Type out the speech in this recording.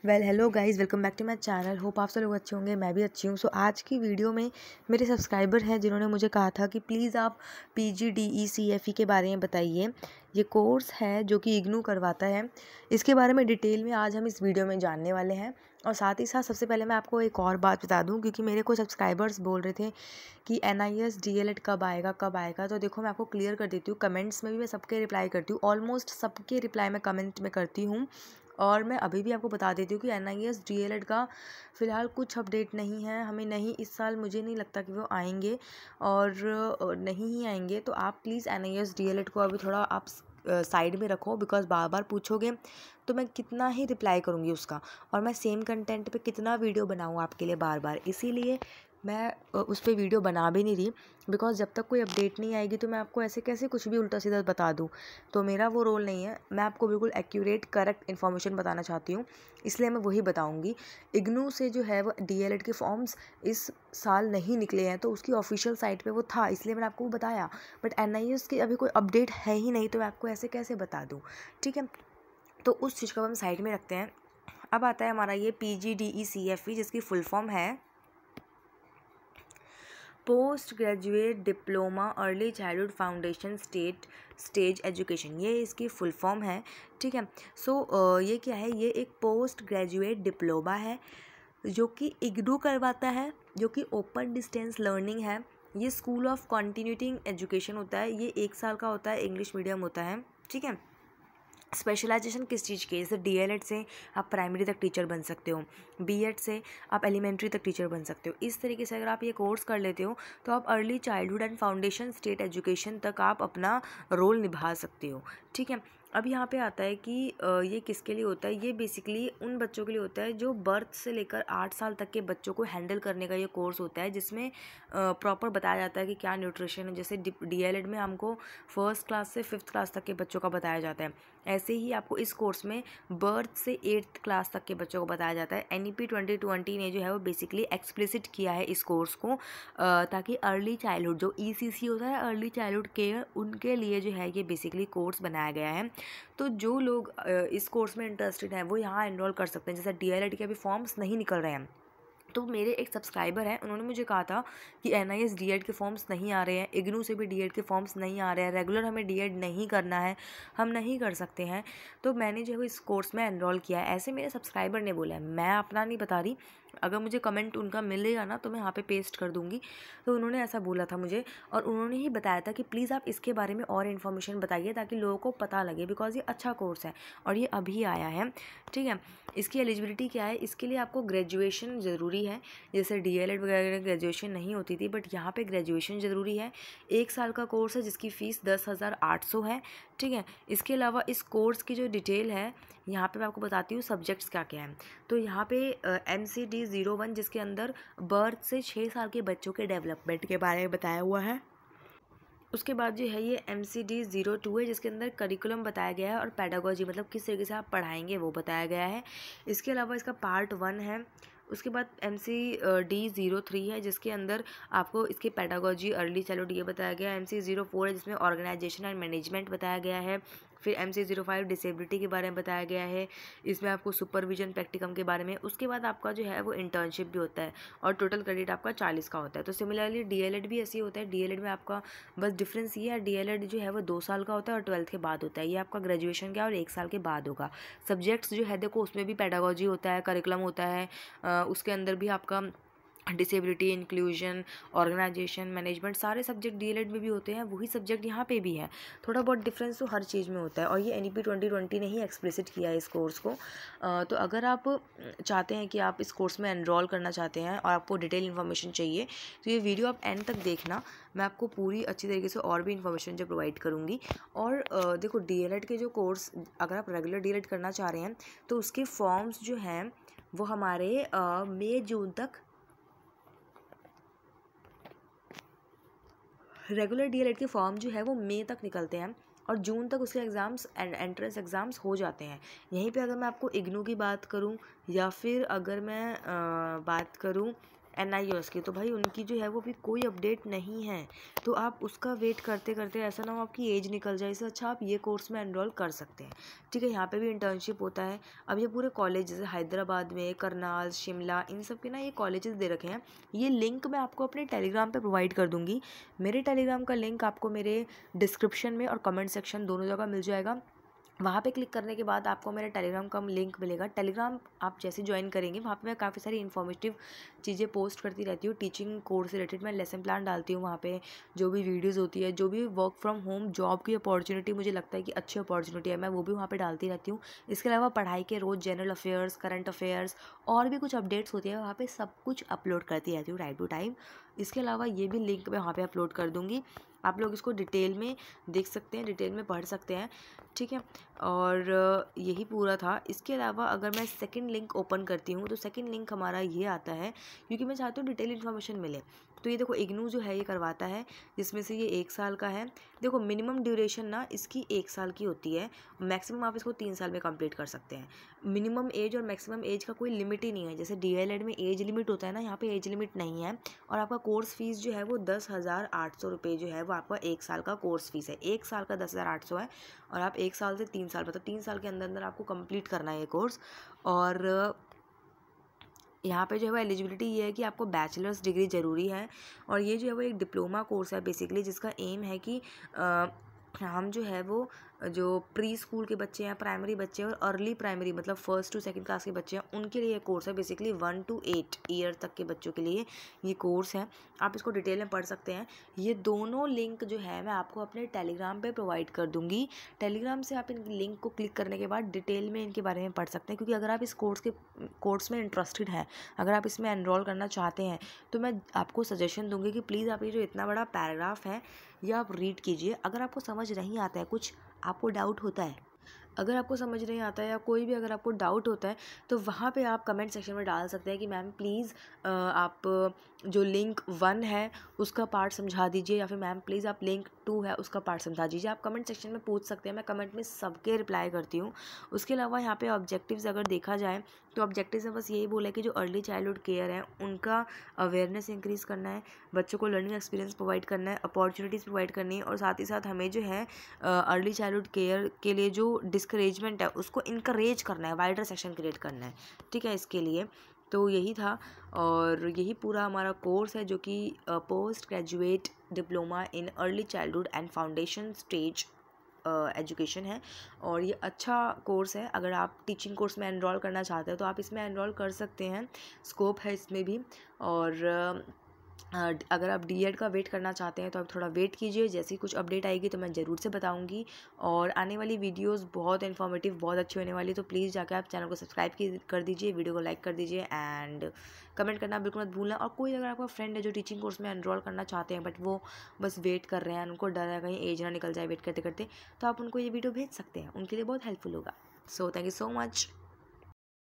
Hello guys, welcome back to my channel. Hope आप सब लोग अच्छे होंगे, मैं भी अच्छी हूँ। आज की वीडियो में मेरे सब्सक्राइबर हैं जिन्होंने मुझे कहा था कि प्लीज़ आप PGDE के बारे में बताइए। ये कोर्स है जो कि इग्नू करवाता है, इसके बारे में डिटेल में आज हम इस वीडियो में जानने वाले हैं। और साथ ही साथ सबसे पहले मैं आपको एक और बात बता दूं, क्योंकि मेरे को सब्सक्राइबर्स बोल रहे थे कि NIS DLED कब आएगा। तो देखो, मैं आपको क्लियर कर देती हूँ। कमेंट्स में भी मैं सबके रिप्लाई करती हूँ, ऑलमोस्ट सबके रिप्लाई मैं कमेंट में करती हूँ। और मैं अभी भी आपको बता देती हूँ कि NIS DLED का फ़िलहाल कुछ अपडेट नहीं है। हमें नहीं, इस साल मुझे नहीं लगता कि वो आएंगे, और नहीं ही आएंगे। तो आप प्लीज़ NIS DLED को अभी थोड़ा आप साइड में रखो, बिकॉज बार बार पूछोगे तो मैं कितना ही रिप्लाई करूँगी उसका, और मैं सेम कंटेंट पे कितना वीडियो बनाऊँ आपके लिए बार बार। इसीलिए मैं उस पर वीडियो बना भी नहीं रही, बिकॉज जब तक कोई अपडेट नहीं आएगी तो मैं आपको ऐसे कैसे कुछ भी उल्टा सीधा बता दूँ। तो मेरा वो रोल नहीं है। मैं आपको बिल्कुल एक्यूरेट करेक्ट इन्फॉर्मेशन बताना चाहती हूँ, इसलिए मैं वही बताऊँगी। इग्नू से जो है वो DLED के फॉर्म्स इस साल नहीं निकले हैं, तो उसकी ऑफिशियल साइट पे वो था, इसलिए मैंने आपको वो बताया। बट NIS की अभी कोई अपडेट है ही नहीं, तो मैं आपको ऐसे कैसे बता दूँ। ठीक है, तो उस चीज़ को हम साइड में रखते हैं। अब आता है हमारा ये PGDE जिसकी फुल फॉर्म है post graduate diploma early childhood foundation stage education, ये इसकी फुल फॉर्म है। ठीक है, सो ये क्या है, ये एक पोस्ट ग्रेजुएट डिप्लोमा है जो कि इग्नू करवाता है, जो कि ओपन डिस्टेंस लर्निंग है। ये स्कूल ऑफ कॉन्टिन्यूटिंग एजुकेशन होता है, ये 1 साल का होता है, इंग्लिश मीडियम होता है। ठीक है, स्पेशलाइजेशन किस चीज़ की, जैसे DLED से आप प्राइमरी तक टीचर बन सकते हो, B.Ed से आप एलिमेंट्री तक टीचर बन सकते हो। इस तरीके से अगर आप ये कोर्स कर लेते हो तो आप early childhood and foundation state education तक आप अपना रोल निभा सकते हो। ठीक है, अब यहाँ पे आता है कि ये किसके लिए होता है। ये बेसिकली उन बच्चों के लिए होता है जो बर्थ से लेकर 8 साल तक के बच्चों को हैंडल करने का ये कोर्स होता है, जिसमें प्रॉपर बताया जाता है कि क्या न्यूट्रिशन है। जैसे DLED में हमको 1st क्लास से 5th क्लास तक के बच्चों का बताया जाता है, ऐसे ही आपको इस कोर्स में बर्थ से 8th क्लास तक के बच्चों को बताया जाता है। NEP 2020 ने जो है वो बेसिकली एक्सप्लिसिट किया है इस कोर्स को, ताकि अर्ली चाइल्डहुड जो ECC होता है, अर्ली चाइल्डहुड केयर, उनके लिए जो है ये बेसिकली कोर्स बनाया गया है। तो जो लोग इस कोर्स में इंटरेस्टेड हैं वो यहाँ एनरोल कर सकते हैं। जैसे DLED के अभी फॉर्म्स नहीं निकल रहे हैं, तो मेरे एक सब्सक्राइबर हैं, उन्होंने मुझे कहा था कि NIS DLED के फॉर्म्स नहीं आ रहे हैं, इग्नू से भी DLED के फॉर्म्स नहीं आ रहे हैं, रेगुलर हमें DLED नहीं करना है, हम नहीं कर सकते हैं। तो मैंने जो है इस कोर्स में एनरोल किया है, ऐसे मेरे सब्सक्राइबर ने बोला है। मैं अपना नहीं बता रही, अगर मुझे कमेंट उनका मिलेगा ना तो मैं यहाँ पे पेस्ट कर दूँगी। तो उन्होंने ऐसा बोला था मुझे, और उन्होंने ही बताया था कि प्लीज़ आप इसके बारे में और इन्फॉर्मेशन बताइए ताकि लोगों को पता लगे, बिकॉज ये अच्छा कोर्स है और ये अभी आया है। ठीक है, इसकी एलिजिबिलिटी क्या है, इसके लिए आपको ग्रेजुएशन ज़रूरी है। जैसे DLED वगैरह ग्रेजुएशन नहीं होती थी, बट यहाँ पे ग्रेजुएशन ज़रूरी है। 1 साल का कोर्स है जिसकी फ़ीस 10,800 है। ठीक है, इसके अलावा इस कोर्स की जो डिटेल है यहाँ पे मैं आपको बताती हूँ सब्जेक्ट्स क्या क्या हैं। तो यहाँ पे MCD 01 जिसके अंदर बर्थ से 6 साल के बच्चों के डेवलपमेंट के बारे में बताया हुआ है। उसके बाद जो है ये MCD 02 है जिसके अंदर करिकुलम बताया गया है और पैडागोजी, मतलब किस तरीके से आप पढ़ाएंगे वो बताया गया है। इसके अलावा इसका पार्ट 1 है। उसके बाद MCD 03 है जिसके अंदर आपको इसकी पैडागोजी, अर्ली चाइल्डहुड ये बताया गया है। MC 04 है जिसमें ऑर्गेनाइजेशन एंड मैनेजमेंट बताया गया है। फिर MC 05 डिसेबिलिटी के बारे में बताया गया है, इसमें आपको सुपरविजन प्रैक्टिकम के बारे में। उसके बाद आपका जो है वो इंटर्नशिप भी होता है, और टोटल क्रेडिट आपका 40 का होता है। तो सिमिलरली DLED भी ऐसे ही होता है। DLED में आपका बस डिफरेंस ये है, DLED जो है वो 2 साल का होता है और 12th के बाद होता है। ये आपका ग्रेजुएशन का और 1 साल के बाद होगा। सब्जेक्ट्स जो है देखो, उसमें भी पैडागोजी होता है, करिकुलम होता है, उसके अंदर भी आपका डिसेबिलिटी, इंक्लूजन, ऑर्गेनाइजेशन, मैनेजमेंट, सारे सब्जेक्ट DLED में भी होते हैं, वही सब्जेक्ट यहाँ पे भी है। थोड़ा बहुत डिफरेंस तो हर चीज़ में होता है, और ये NEP 2020 ने ही एक्सप्लिसिट किया है इस कोर्स को। तो अगर आप चाहते हैं कि आप इस कोर्स में एनरोल करना चाहते हैं और आपको डिटेल इन्फॉर्मेशन चाहिए, तो ये वीडियो आप एंड तक देखना। मैं आपको पूरी अच्छी तरीके से और भी इन्फॉर्मेशन जो प्रोवाइड करूँगी। और देखो, DLED के जो कोर्स, अगर आप रेगुलर DLED करना चाह रहे हैं तो उसके फॉर्म्स जो हैं वो हमारे मई जून तक, रेगुलर DLED के फॉर्म जो है वो मई तक निकलते हैं, और जून तक उसके एग्ज़ाम्स एंट्रेंस एग्ज़ाम्स हो जाते हैं। यहीं पे अगर मैं आपको इग्नू की बात करूं, या फिर अगर मैं बात करूं NIOS की, तो भाई उनकी जो है वो अभी कोई अपडेट नहीं है, तो आप उसका वेट करते करते ऐसा ना हो आपकी एज निकल जाए, इससे अच्छा आप ये कोर्स में एनरोल कर सकते हैं। ठीक है, यहाँ पे भी इंटर्नशिप होता है। अब ये पूरे कॉलेज जैसे हैदराबाद में, करनाल, शिमला, इन सब के ना ये कॉलेजेस दे रखे हैं। ये लिंक मैं आपको अपने टेलीग्राम पे प्रोवाइड कर दूँगी। मेरे टेलीग्राम का लिंक आपको मेरे डिस्क्रिप्शन में और कमेंट सेक्शन दोनों जगह मिल जाएगा। वहाँ पे क्लिक करने के बाद आपको मेरे टेलीग्राम का लिंक मिलेगा। टेलीग्राम आप जैसे ज्वाइन करेंगे, वहाँ पे मैं काफ़ी सारी इन्फॉर्मेटिव चीज़ें पोस्ट करती रहती हूँ। टीचिंग कोर्स से रिलेटेड मैं लेसन प्लान डालती हूँ वहाँ पे, जो भी वीडियोज़ होती है, जो भी वर्क फ्रॉम होम जॉब की अपॉर्चुनिटी मुझे लगता है कि अच्छी अपॉर्चुनिटी है, मैं वो भी वहाँ पे डालती रहती हूँ। इसके अलावा पढ़ाई के रोज़ जनरल अफेयर्स, करंट अफेयर्स और भी कुछ अपडेट्स होती है, वहाँ पे सब कुछ अपलोड करती रहती हूँ टाइम टू टाइम। इसके अलावा ये भी लिंक मैं वहाँ पे अपलोड कर दूँगी, आप लोग इसको डिटेल में देख सकते हैं, डिटेल में पढ़ सकते हैं। ठीक है, और यही पूरा था। इसके अलावा अगर मैं सेकंड लिंक ओपन करती हूँ तो सेकंड लिंक हमारा ये आता है, क्योंकि मैं चाहती हूँ डिटेल इन्फॉर्मेशन मिले। तो ये देखो इग्नू जो है ये करवाता है, जिसमें से ये 1 साल का है। देखो मिनिमम ड्यूरेशन ना इसकी 1 साल की होती है, मैक्सिमम आप इसको 3 साल में कंप्लीट कर सकते हैं। मिनिमम एज और मैक्सिमम एज का कोई लिमिट ही नहीं है, जैसे DLED में एज लिमिट होता है ना, यहाँ पे एज लिमिट नहीं है। और आपका कोर्स फीस जो है वो 10,800 रुपये जो है वो आपका 1 साल का कोर्स फीस है। 1 साल का 10,800 है, और आप 1 साल से 3 साल, मतलब 3 साल के अंदर अंदर आपको कंप्लीट करना है ये कोर्स। और यहाँ पे जो है वो एलिजिबिलिटी ये है कि आपको बैचलर्स डिग्री ज़रूरी है, और ये जो है वो एक डिप्लोमा कोर्स है बेसिकली, जिसका एम है कि हम जो है वो जो प्री स्कूल के बच्चे हैं, प्राइमरी बच्चे और अर्ली प्राइमरी मतलब 1st to 2nd क्लास के बच्चे हैं, उनके लिए ये कोर्स है। बेसिकली 1 to 8 ईयर तक के बच्चों के लिए ये कोर्स है। आप इसको डिटेल में पढ़ सकते हैं। ये दोनों लिंक जो है मैं आपको अपने टेलीग्राम पे प्रोवाइड कर दूँगी। टेलीग्राम से आप इन लिंक को क्लिक करने के बाद डिटेल में इनके बारे में पढ़ सकते हैं, क्योंकि अगर आप इस कोर्स में इंटरेस्टेड हैं, अगर आप इसमें एनरोल करना चाहते हैं, तो मैं आपको सजेशन दूँगी कि प्लीज़ आप ये जो इतना बड़ा पैराग्राफ है ये आप रीड कीजिए। अगर आपको समझ नहीं आता है, कुछ आपको डाउट होता है, अगर आपको समझ नहीं आता है या कोई भी अगर आपको डाउट होता है, तो वहाँ पे आप कमेंट सेक्शन में डाल सकते हैं कि मैम प्लीज़ आप जो लिंक 1 है उसका पार्ट समझा दीजिए, या फिर मैम प्लीज़ आप लिंक 2 है उसका पार्ट समझा दीजिए। आप कमेंट सेक्शन में पूछ सकते हैं, मैं कमेंट में सबके रिप्लाई करती हूँ। उसके अलावा यहाँ पे ऑब्जेक्टिव्स अगर देखा जाए तो ऑब्जेक्टिव्स में बस यही बोला है कि जो अर्ली चाइल्डहुड केयर है उनका अवेयरनेस इंक्रीज़ करना है, बच्चों को लर्निंग एक्सपीरियंस प्रोवाइड करना है, अपॉर्चुनिटीज़ प्रोवाइड करनी है, और साथ ही साथ हमें जो है अर्ली चाइल्डहुड केयर के लिए जो डिस्करेजमेंट है उसको इनकरेज करना है, वाइडर सेक्शन क्रिएट करना है। ठीक है, इसके लिए तो यही था, और यही पूरा हमारा कोर्स है, जो कि post graduate diploma in early childhood and foundation stage education है। और ये अच्छा कोर्स है, अगर आप टीचिंग कोर्स में एनरोल करना चाहते हैं तो आप इसमें एनरोल कर सकते हैं, स्कोप है इसमें भी। और अगर आप DED का वेट करना चाहते हैं तो आप थोड़ा वेट कीजिए, जैसी कुछ अपडेट आएगी तो मैं ज़रूर से बताऊंगी। और आने वाली वीडियोस बहुत इन्फॉर्मेटिव, बहुत अच्छी होने वाली, तो प्लीज़ जाकर आप चैनल को सब्सक्राइब कर दीजिए, वीडियो को लाइक कर दीजिए, एंड कमेंट करना बिल्कुल मत भूलना। और कोई अगर आपका फ्रेंड है जो टीचिंग कोर्स में एनरोल करना चाहते हैं बट वो बस वेट कर रहे हैं, उनको डर है कहीं एज ना निकल जाए वेट करते करते, तो आप उनको ये वीडियो भेज सकते हैं, उनके लिए बहुत हेल्पफुल होगा। So thank you so much.